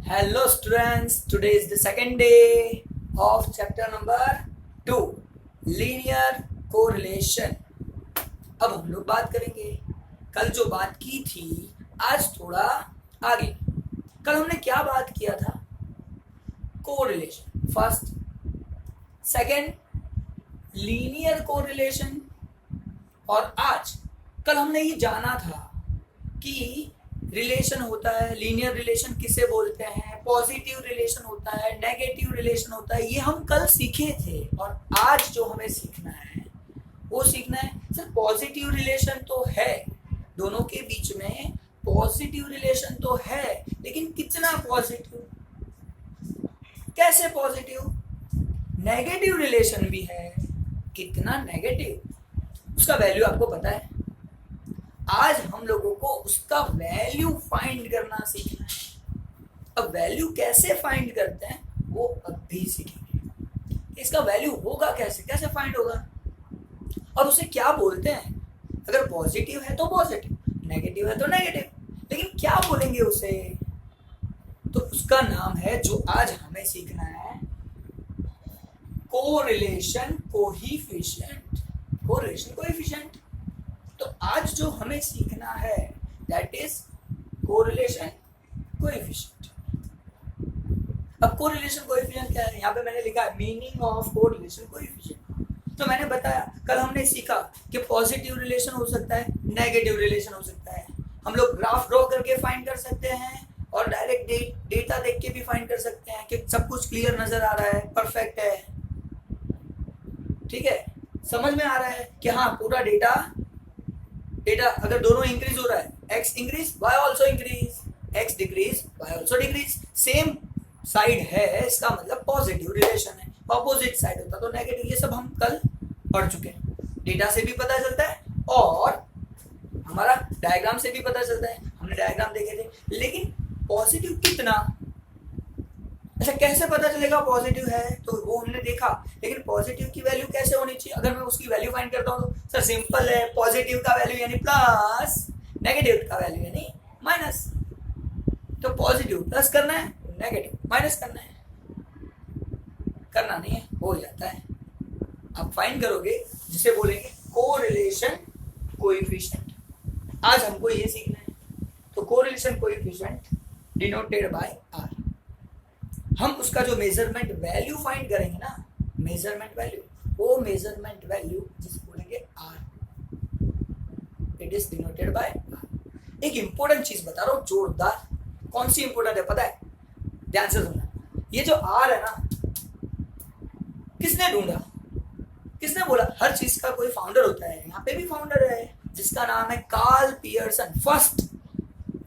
Hello students, today is the second day of chapter number 2 linear correlation। अब हम लोग बात करेंगे कल जो बात की थी आज थोड़ा आगे। कल हमने क्या बात किया था? Correlation first, second linear correlation, और आज कल हमने ये जाना था कि रिलेशन होता है, लीनियर रिलेशन किसे बोलते हैं, पॉजिटिव रिलेशन होता है, नेगेटिव रिलेशन होता है, ये हम कल सीखे थे। और आज जो हमें सीखना है वो सीखना है सर पॉजिटिव रिलेशन तो है, दोनों के बीच में पॉजिटिव रिलेशन तो है, लेकिन कितना पॉजिटिव, कैसे पॉजिटिव। नेगेटिव रिलेशन भी है, कितना नेगेटिव, उसका वैल्यू आपको पता है। आज हम लोगों को उसका वैल्यू फाइंड करना सीखना है। अब वैल्यू कैसे फाइंड करते हैं वो अब भी सीखेंगे। इसका वैल्यू होगा कैसे, कैसे फाइंड होगा और उसे क्या बोलते हैं। अगर पॉजिटिव है तो पॉजिटिव, नेगेटिव है तो नेगेटिव, लेकिन क्या बोलेंगे उसे, तो उसका नाम है जो आज हमें सीखना है कोरिलेशन कोएफिशिएंट। कोरिलेशन कोएफिशिएंट तो आज जो हमें सीखना है दैट इज कोरिलेशन कोएफिशिएंट। अब कोरिलेशन कोएफिशिएंट क्या है, यहाँ पे मैंने लिखा है मीनिंग ऑफ कोरिलेशन कोएफिशिएंट। तो मैंने बताया कल हमने सीखा कि पॉजिटिव रिलेशन हो सकता है, नेगेटिव रिलेशन हो सकता है। हम लोग ग्राफ ड्रॉ करके फाइंड कर सकते हैं और डायरेक्ट डेटा देख के भी फाइंड कर सकते हैं कि सब कुछ क्लियर नजर आ रहा है, परफेक्ट है, ठीक है, समझ में आ रहा है कि हाँ पूरा डेटा अगर दोनों इंक्रीज हो रहा है, x increase y also increase, x decrease y also decrease, same side है, इसका मतलब पॉजिटिव रिलेशन है। ऑपोजिट साइड होता तो नेगेटिव। ये सब हम कल पढ़ चुके हैं, डेटा से भी पता चलता है और हमारा डायग्राम से भी पता चलता है, हमने डायग्राम देखे थे। लेकिन पॉजिटिव कितना, अच्छा कैसे पता चलेगा पॉजिटिव है, तो वो हमने देखा। लेकिन पॉजिटिव की वैल्यू कैसे होनी चाहिए, अगर मैं उसकी वैल्यू फाइंड करता हूँ तो सर सिंपल है, पॉजिटिव का वैल्यू यानी प्लस, नेगेटिव का वैल्यू यानी माइनस। तो पॉजिटिव प्लस करना है, नेगेटिव माइनस करना है, करना नहीं है, हो जाता है। आप फाइंड करोगे जिसे बोलेंगे कोरिलेशन कोएफिशिएंट। आज हमको ये सीखना है। तो correlation coefficient denoted by R. हम उसका जो मेजरमेंट वैल्यू फाइंड करेंगे ना, मेजरमेंट वैल्यू, वो मेजरमेंट वैल्यू जिसे बोलेंगे R, it is denoted by R. एक इंपॉर्टेंट चीज बता रहा हूं, जोरदार। कौन सी इंपॉर्टेंट है पता है, ध्यान से सुनना। ये जो आर है ना, किसने ढूंढा, किसने बोला? हर चीज का कोई फाउंडर होता है, यहाँ पे भी फाउंडर है जिसका नाम है कार्ल पियर्सन। फर्स्ट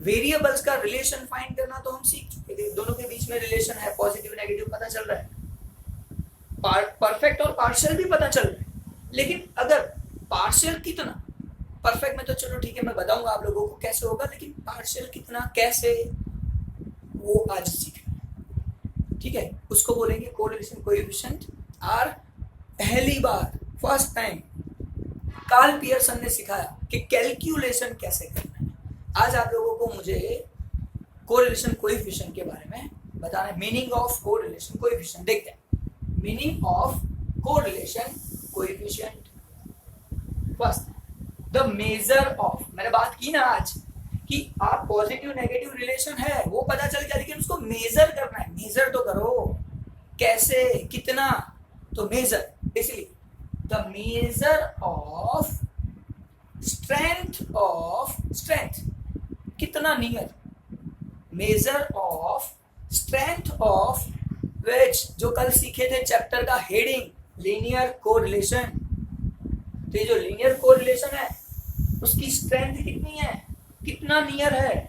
वेरिएबल्स का रिलेशन फाइंड करना तो हम सीख चुके थे, दोनों के बीच में रिलेशन है, पॉजिटिव नेगेटिव पता चल रहा है, परफेक्ट और पार्शियल भी पता चल रहा है। लेकिन अगर पार्शियल कितना, परफेक्ट में तो चलो ठीक है मैं बताऊंगा आप लोगों को कैसे होगा, लेकिन पार्शियल कितना कैसे, वो आज सीखना है, ठीक है। उसको बोलेंगे कोरिलेशन कोएफिशिएंट आर। पहली बार फर्स्ट टाइम कार्ल पियर्सन ने सिखाया कि कैलकुलेशन कैसे करना है। आज आप लोगों को मुझे कोरिलेशन कोएफिशिएंट के बारे में बताना है, मीनिंग ऑफ कोरिलेशन कोएफिशिएंट। देखते हैं meaning of correlation coefficient. First, the measure of. मैंने बात की ना आज कि आप पॉजिटिव नेगेटिव रिलेशन है वो पता चल गया, लेकिन उसको मेजर करना है। मेजर तो करो, कैसे, कितना, तो मेजर। इसलिए द मेजर ऑफ स्ट्रेंथ, कितना near, measure of strength of which, जो कल सीखे थे चैप्टर का हेडिंग लीनियर कोरिलेशन। तो ये जो लीनियर कोरिलेशन है उसकी स्ट्रेंथ कितनी है, कितना नियर है,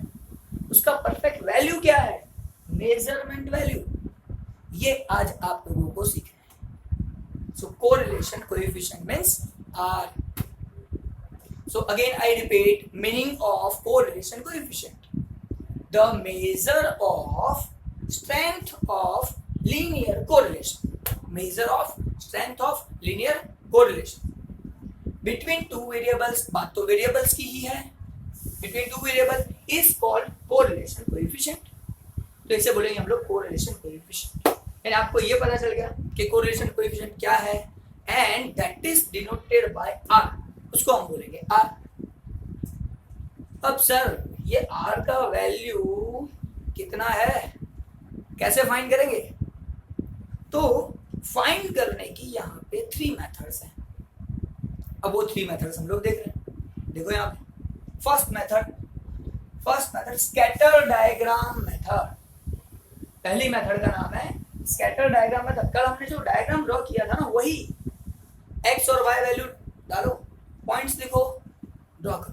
उसका परफेक्ट वैल्यू क्या है, मेजरमेंट वैल्यू, ये आज आप लोगों को सीखना है। So correlation coefficient means R. So again I repeat meaning of correlation coefficient. The measure of strength of linear correlation. Measure of strength of linear correlation. Between two variables, बात तो variables की ही है, between two variables is called correlation coefficient. तो इसे बोलेंगे हम लोग correlation coefficient. यानी आपको ये पता चल गया कि कोरिलेशन कोएफिशिएंट क्या है, and that is denoted by R, उसको हम बोलेंगे आर। अब सर ये आर का वैल्यू कितना है, कैसे फाइंड करेंगे? तो फाइंड करने की यहाँ पे 3 मेथड्स हैं। अब वो 3 मेथड्स हम लोग देख रहे हैं। देखो यहाँ पे first method scatter diagram method. पहली मेथड का नाम है स्कैटर डायग्राम मेथड। कल हमने जो डायग्राम ड्रॉ किया था ना, वही एक्स और वाई वैल्यू डालो, पॉइंट्स लिखो, ड्रॉ करो,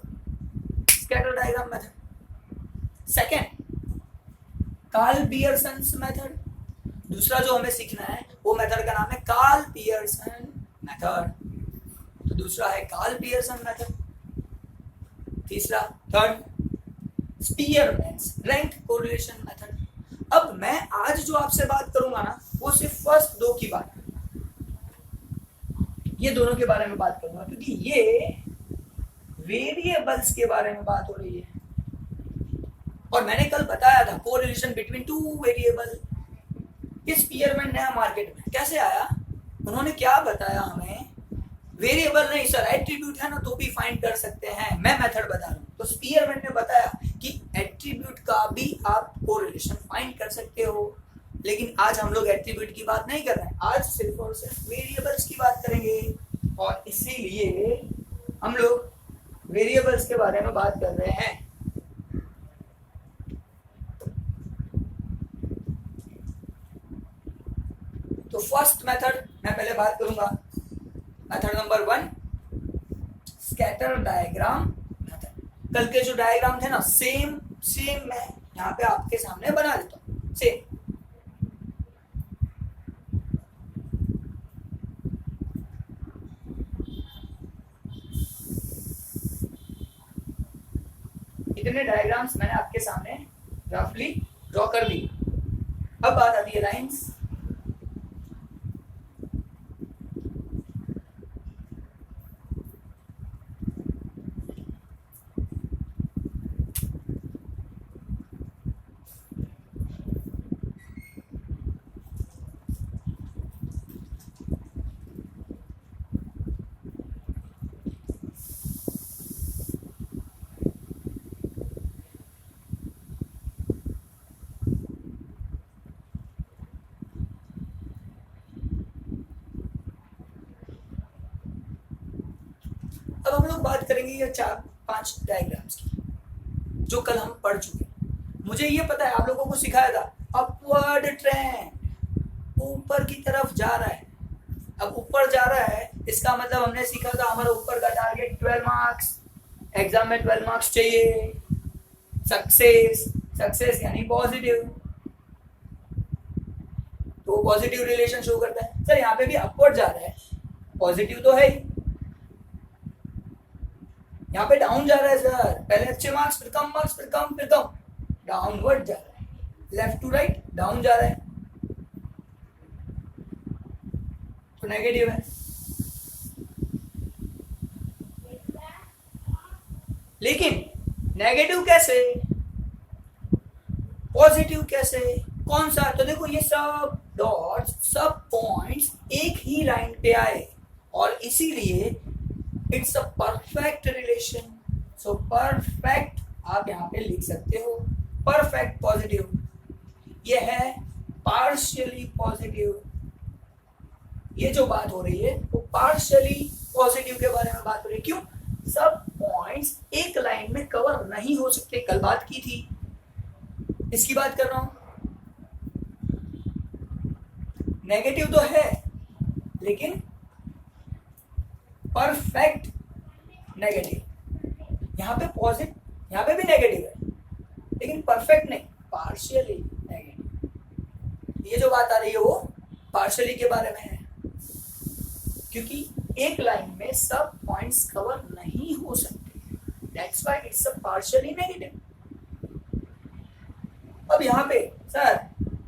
scatter diagram method. Second Karl Pearson's method. दूसरा जो हमें सीखना है वो मेथड का नाम है कार्ल पियर्सन मेथड। तो दूसरा है कार्ल पियर्सन मेथड। तीसरा थर्ड स्पीयरमैन्स रैंक कोरिलेशन मेथड। अब मैं आज जो आपसे बात करूंगा ना, वो सिर्फ फर्स्ट 2 की बात, ये दोनों के बारे में बात करूंगा, क्योंकि ये वेरिएबल्स के बारे में बात हो रही है। और मैंने कल बताया था कोरिलेशन बिटवीन 2 वेरिएबल। ये स्पीयरमैन नया मार्केट में कैसे आया, उन्होंने क्या बताया हमें, वेरिएबल नहीं सर एट्रीब्यूट है ना तो भी फाइंड कर सकते हैं, मैं मेथड बता रहा हूं। तो स्पीयरमैन ने बताया कि एट्रीब्यूट का भी आप कोरिलेशन फाइंड कर सकते हो, लेकिन आज हम लोग एट्रीब्यूट की बात नहीं कर रहे हैं, आज सिर्फ और सिर्फ वेरिएबल्स की बात करेंगे। और इसीलिए हम लोग वेरिएबल्स के बारे में बात कर रहे हैं। तो फर्स्ट मेथड मैं पहले बात करूंगा, method number 1 scatter diagram method. कल के जो डायग्राम थे ना, सेम मैं यहाँ पे आपके सामने बना देता हूँ, सेम। इतने डायग्राम्स मैंने आपके सामने रफली ड्रॉ कर दी। अब बात आती है लाइंस। अब हम लोग बात करेंगे ये 4-5 डायग्राम्स की जो कल हम पढ़ चुके हैं। मुझे ये पता है, आप लोगों को सिखाया था अपवर्ड ट्रेंड, ऊपर की तरफ जा रहा है। अब ऊपर जा रहा है, इसका मतलब हमने सीखा था हमारा ऊपर का टारगेट 12 मार्क्स, एग्जाम में 12 मार्क्स चाहिए, सक्सेस यानी पॉजिटिव, तो पॉजिटिव रिलेशन शो करता है। सर यहाँ पे भी अपवर्ड जा रहा है, पॉजिटिव तो है ही, यहाँ पे डाउन जा रहा है सर, पहले अच्छे मार्क्स फिर कम मार्क्स फिर कम डाउनवर्ड जा रहा है, लेफ्ट टू राइट डाउन जा रहा है, तो नेगेटिव है। लेकिन नेगेटिव कैसे, पॉजिटिव कैसे, कौन सा? तो देखो ये सब डॉट्स, सब पॉइंट्स एक ही लाइन पे आए, और इसीलिए it's a perfect relation. So perfect आप यहाँ पे लिख सकते हो, परफेक्ट पॉजिटिव। ये है पार्शियली पॉजिटिव। ये जो बात हो रही है वो पार्शियली पॉजिटिव के बारे में बात हो रही है। क्यों? सब पॉइंट्स एक लाइन में कवर नहीं हो सकते, कल बात की थी, इसकी बात कर रहा हूं। नेगेटिव तो है लेकिन परफेक्ट नेगेटिव। यहाँ पे पॉजिटिव, यहाँ पे भी नेगेटिव है लेकिन परफेक्ट नहीं, पार्शियली नेगेटिव। ये जो बात आ रही है वो पार्शियली के बारे में है, क्योंकि एक लाइन में सब पॉइंट्स कवर नहीं हो सकते, that's why it's a partially negative. अब यहाँ पे सर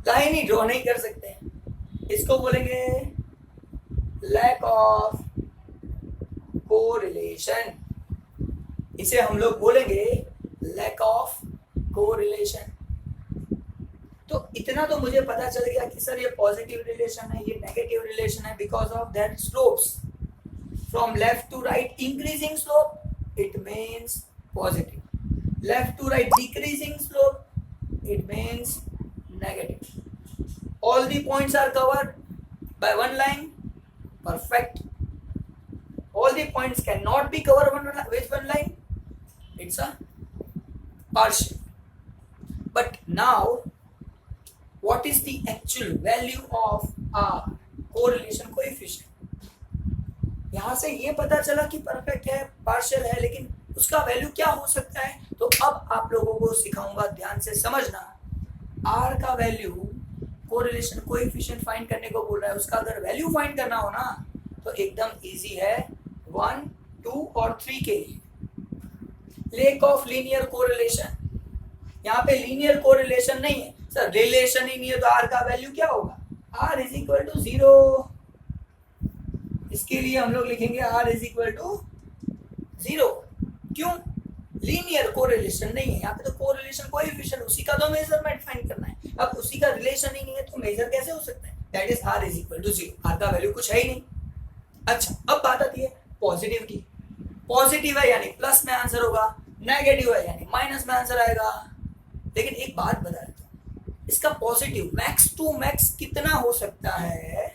लाइन ही ड्रॉ नहीं कर सकते हैं, इसको बोलेंगे लैक ऑफ कोरिलेशन। इसे हम लोग बोलेंगे लैक ऑफ कोरिलेशन। तो इतना तो मुझे पता चल गया कि सर ये पॉजिटिव रिलेशन है, ये नेगेटिव रिलेशन है, because of that slopes from left to right increasing slope it means positive, left to right decreasing slope it means negative. All the points are covered by one line, perfect. All the points cannot be covered with one line, it's a partial. But now what is the actual value of R correlation coefficient? यहाँ से ये पता चला कि perfect है, partial है, लेकिन उसका वैल्यू क्या हो सकता है? तो अब आप लोगों को सिखाऊंगा, ध्यान से समझना। R का वैल्यू कोरिलेशन कोएफिशिएंट फाइंड करने को बोल रहा है, उसका अगर वैल्यू फाइंड करना हो ना तो एकदम इजी है 1, 2 और 3 के लिए। लेक ऑफ लीनियर कोरिलेशन, यहाँ पे लीनियर कोरिलेशन नहीं है सर, रिलेशन ही नहीं है, तो आर का वैल्यू क्या होगा? R is equal to 0। इसके लिए हम लोग लिखेंगे आर इज इक्वल टू 0। क्यों? लीनियर कोरिलेशन नहीं है यहाँ पे, तो कोरिलेशन कोएफिशिएंट उसी का तो मेजरमेंट फाइंड करना है। अब उसी का रिलेशन ही नहीं है तो मेजर कैसे हो सकता है? That is R is equal to 0, R का वैल्यू कुछ है ही नहीं। अच्छा, अब बात आती है पॉजिटिव की। पॉजिटिव है यानी प्लस में आंसर होगा, नेगेटिव है यानी माइनस में आंसर आएगा। लेकिन एक बात बता देता हूं, इसका पॉजिटिव मैक्स टू मैक्स कितना हो सकता है?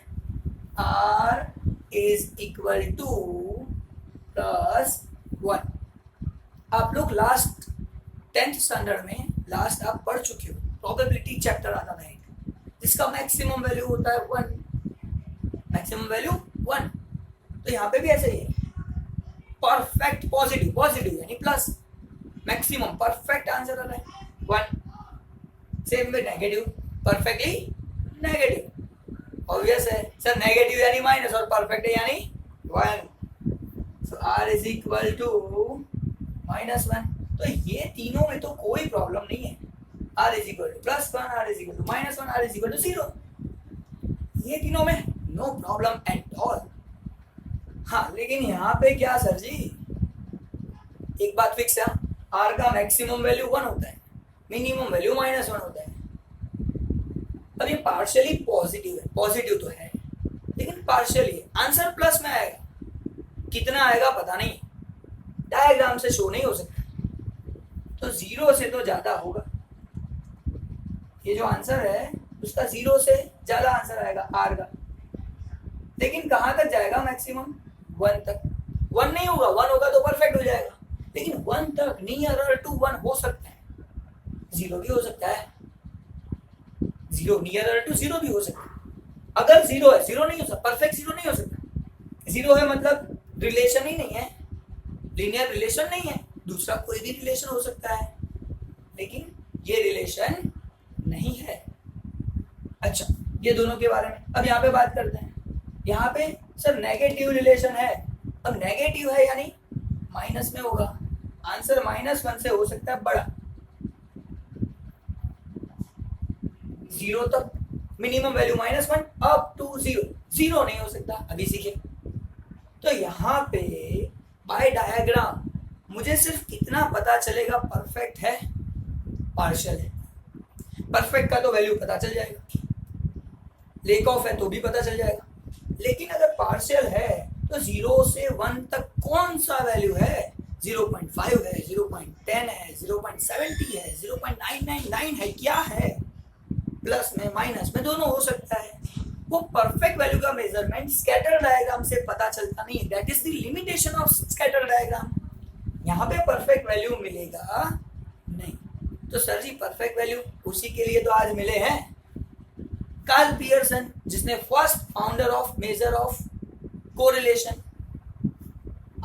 R is equal to plus 1। आप लोग लास्ट 10th स्टैंडर्ड में लास्ट आप पढ़ चुके हो, प्रोबेबिलिटी चैप्टर आता था एक, जिसका मैक्सिमम वैल्यू होता है 1, मैक्सिमम वैल्यू 1। तो यहाँ पे भी ऐसे ही है, परफेक्ट पॉजिटिव, पॉजिटिव यानी प्लस, मैक्सिमम परफेक्ट आंसर आता है 1। सेम में नेगेटिव, परफेक्टली नेगेटिव। ऑब्वियस है सर, नेगेटिव यानी माइनस और परफेक्ट यानी 1। सो आर इज इक्वल टू -1। तो ये तीनों में तो कोई प्रॉब्लम नहीं है। R is equal to +1, R is equal to -1, R is equal to 0, ये तीनों में नो प्रॉब्लम एट ऑल। हाँ, लेकिन यहाँ पे क्या सर जी, एक बात फिक्स है, R का मैक्सिमम वैल्यू 1 होता है, मिनिमम वैल्यू -1 होता है। अब ये पार्शियली पॉजिटिव है, पॉजिटिव तो है लेकिन पार्शियली आंसर प्लस में आएगा, कितना आएगा पता नहीं, डायग्राम से शो नहीं हो सकता, तो 0 से तो ज्यादा होगा। ये जो आंसर है उसका 0 से ज्यादा आंसर आएगा आर का। लेकिन कहां तक जाएगा मैक्सिमम? 1 तक। 1 नहीं होगा, 1 होगा तो परफेक्ट हो जाएगा, लेकिन 1 तक, नियर टू 1 हो सकता है, 0 भी हो सकता है, 0 नियर टू 0 भी हो सकता है। अगर 0 है, 0 नहीं हो सकता, परफेक्ट 0 नहीं हो सकता। 0 है मतलब रिलेशन ही नहीं है, लीनियर रिलेशन नहीं है, दूसरा कोई भी रिलेशन हो सकता है, लेकिन ये रिलेशन नहीं है। अच्छा, ये दोनों के बारे में अब यहाँ पे बात करते हैं। यहाँ पे सर नेगेटिव रिलेशन है, अब नेगेटिव है यानी माइनस में होगा, आंसर -1 से हो सकता है बड़ा, 0 तक मिनिमम वैल्यू -1 अप टू 0, 0 नहीं हो सकता, अभी सीखे। तो यहाँ पे बाय डायग्राम मुझे सिर्फ इतना पता चलेगा, परफेक्ट है, पार्शियल है। परफेक्ट का तो वैल्यू पता चल जाएगा, लेक ऑफ है तो भी पता चल जाएगा, लेकिन अगर पार्शियल है तो 0 से 1 तक कौन सा वैल्यू है? 0.5 है, 0.10 है, 0.70 है, 0.999 है, क्या है? प्लस में माइनस में दोनों हो सकता है। वो परफेक्ट वैल्यू का मेजरमेंट स्कैटर डायग्राम से पता चलता नहीं, that is the limitation of scatter diagram. यहाँ पे परफेक्ट वैल्यू मिलेगा नहीं, तो सर जी परफेक्ट वैल्यू उसी के लिए तो आज मिले हैं, कार्ल पियर्सन, जिसने first founder of measure of correlation.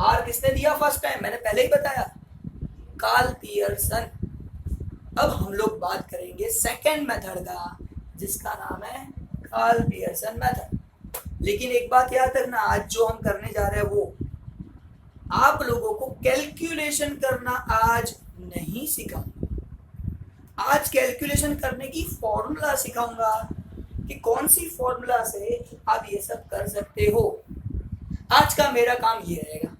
R किसने दिया फर्स्ट टाइम? मैंने पहले ही बताया, कार्ल पियर्सन। अब हम लोग बात करेंगे सेकंड मेथड का, जिसका नाम है कार्ल पियर्सन मेथड। लेकिन एक बात याद रखना, आज जो हम करने जा रहे हैं वो आप लोगों को कैलकुलेशन करना आज नहीं सिखाऊंगा। आज कैलकुलेशन करने की फॉर्मूला सिखाऊंगा कि कौन सी फॉर्मूला से आप ये सब कर सकते हो। आज का मेरा काम ये रहेगा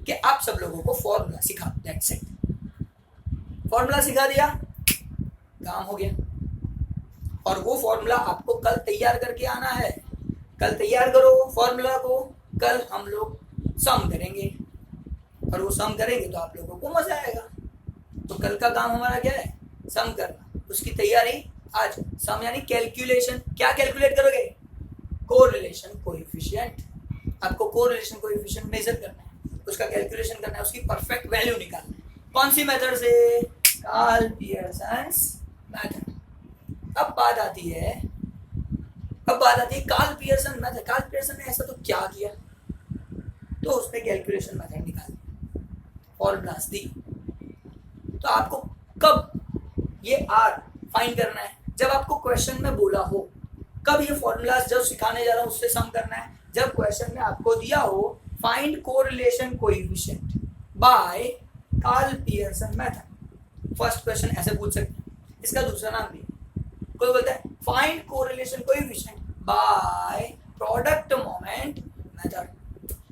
कि आप सब लोगों को फॉर्मूला सिखा, दैट्स इट। फॉर्मूला सिखा दिया, काम हो गया। और वो फॉर्मूला आपको कल तैयार करके आना है। कल तैयार करो फॉर्मूला को, कल हम लोग सम करेंगे और वो सम करेंगे तो आप लोगों को मजा आएगा। तो कल का काम हमारा क्या है, सम करना, उसकी तैयारी आज। सम यानी कैलकुलेशन। क्या कैलकुलेट करोगे, कोरिलेशन कोएफिशिएंट। आपको कोरिलेशन कोएफिशिएंट मेजर करना है, उसका कैलकुलेशन करना है, उसकी परफेक्ट वैल्यू निकालना है। कौन सी मेथड से, कार्ल पियर्सन्स मेथड। अब बात आती है Karl Pearson method. Karl Pearson ने ऐसा तो क्या किया, तो उसने कैलकुलेशन मेथड निकाली, फॉर्मूलाज दी। तो आपको कब ये आर फाइंड करना है, जब आपको क्वेश्चन में बोला हो। कब ये फॉर्मूलाज जब सिखाने जा रहा हूं उससे सम करना है, जब क्वेश्चन में आपको दिया हो find correlation coefficient by Karl Pearson method. First question ऐसे पूछ सकते हैं, इसका दूसरा नाम भी कोई बोलता है find correlation coefficient by product moment method,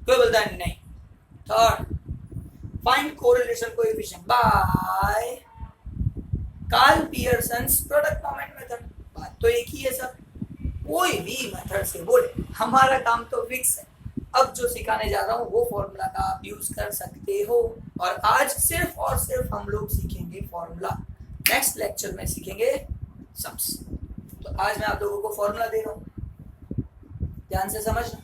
कोई बोलता है नहीं। Third, find correlation coefficient by Karl Pearson's product moment method. बात तो एक ही है सब, कोई भी मेथड से बोले, हमारा काम तो फिक्स है। अब जो सिखाने जा रहा हूँ वो फॉर्मूला का आप यूज कर सकते हो। और आज सिर्फ और सिर्फ हम लोग सीखेंगे फॉर्मूला, नेक्स्ट लेक्चर में सीखेंगे सम्स। तो आज मैं आप लोगों को फॉर्मूला दे रहा हूँ, ध्यान से समझना।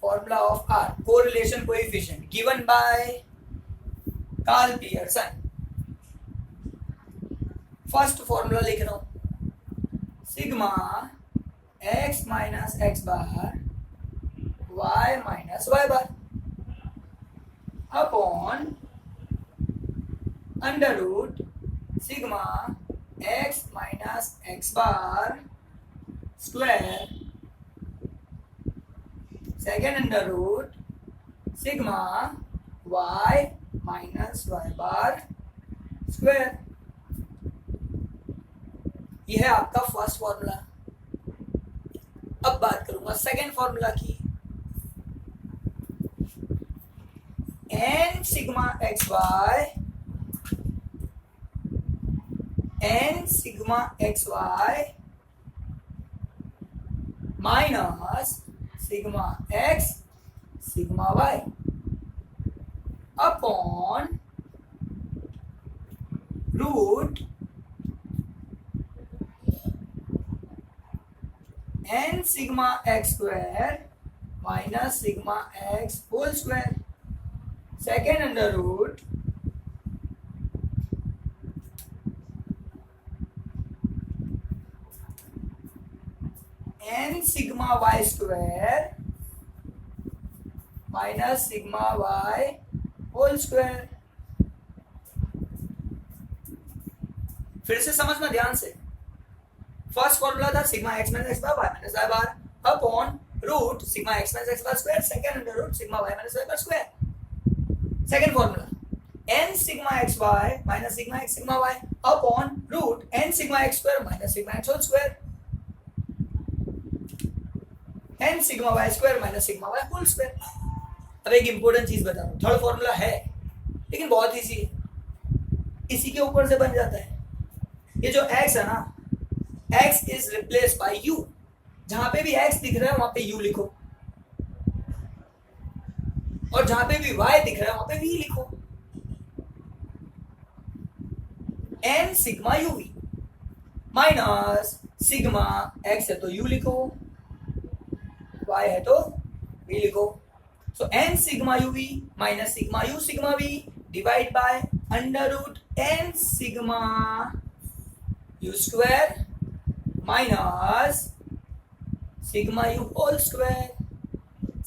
formula of R, correlation coefficient given by Carl Pearson। First formula लिख रहा हूं, sigma x minus x bar y minus y bar upon under root sigma x minus x bar square second under root sigma y minus y bar square. यह है आपका first formula. अब बात करूंगा second formula की, n sigma x y minus sigma x sigma y upon root n sigma x square minus sigma x whole square second under root n sigma y square minus sigma y whole square. फिर से समझना ध्यान से। First formula था sigma x minus x bar y minus y bar upon root sigma x minus x bar square second under root sigma y minus y bar square. Second formula n sigma x y minus sigma x sigma y upon root n sigma x square minus sigma x whole square n sigma y square minus sigma y whole square. अब एक important चीज बता रहा हूं, third formula है लेकिन बहुत easy है, इसी के ऊपर से बन जाता है। ये जो x है ना, x is replace by u। जहां पे भी x दिख रहा है वहां पे u लिखो, और जहां पे भी y दिख रहा है वहां पे v लिखो। n sigma uv minus sigma x है तो u लिखो, y है तो v लिखो। सो n sigma uv minus sigma u sigma v divide by under root n sigma u square minus sigma u whole square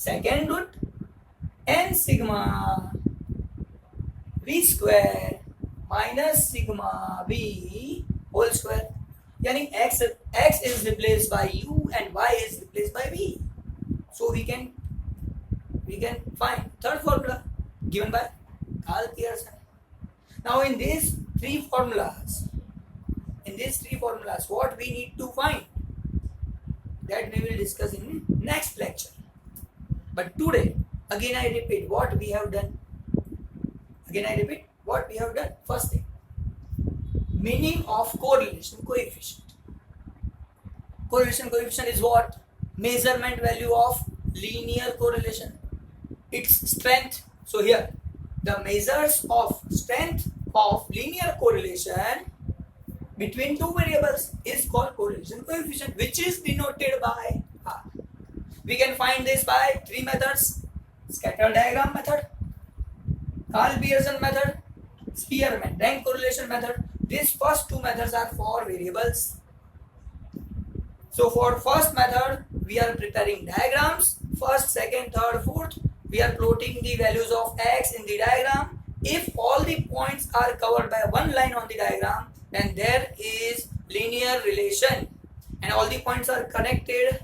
second root n sigma v square minus sigma v whole square. यानी x is replaced by u and y is replaced by v, so we can find third formula given by Carl Pearson. Now in these three formulas what we need to find, that we will discuss in next lecture. But today, again I repeat what we have done. First thing, meaning of correlation coefficient. Correlation coefficient is what? Measurement value of linear correlation. Its strength. So here, the measures of strength of linear correlation between two variables is called correlation coefficient, which is denoted by R. We can find this by three methods: scatter diagram method, Karl-Pearson method, Spearman-Rank correlation method. These first two methods are for variables. So for first method, we are preparing diagrams. First, second, third, fourth. We are plotting the values of x in the diagram. If all the points are covered by one line on the diagram, then there is linear relation. And all the points are connected,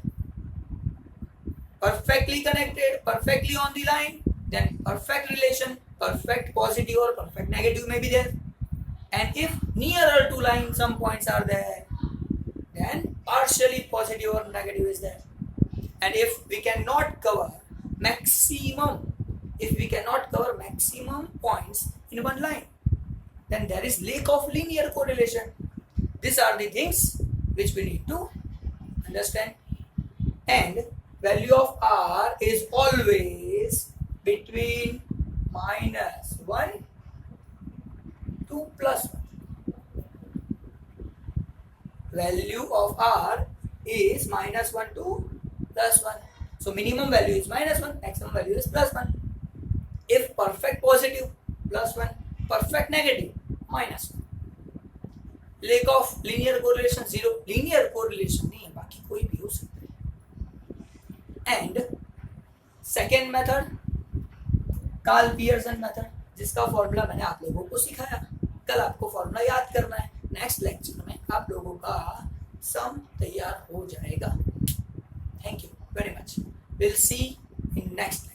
perfectly connected, perfectly on the line. Then perfect relation, perfect positive or perfect negative may be there. And if nearer to line some points are there, then partially positive or negative is there. And if we cannot cover maximum points in one line, then there is lack of linear correlation. These are the things which we need to understand. And value of R is always between -1 to +1. Value of R is -1 to +1. So minimum value is -1, maximum value is +1. If perfect positive, +1, perfect negative, -1. Lack of linear correlation 0. Linear correlation नहीं है, बाकी कोई भी हो सकता है. And second method, Karl-Pearson method, जिसका formula मैंने आप लोगों को सिखाया. कल आपको फॉर्मूला याद करना है. नेक्स्ट लेक्चर में आप लोगों का सम तैयार हो जाएगा. Thank you very much. Will see in next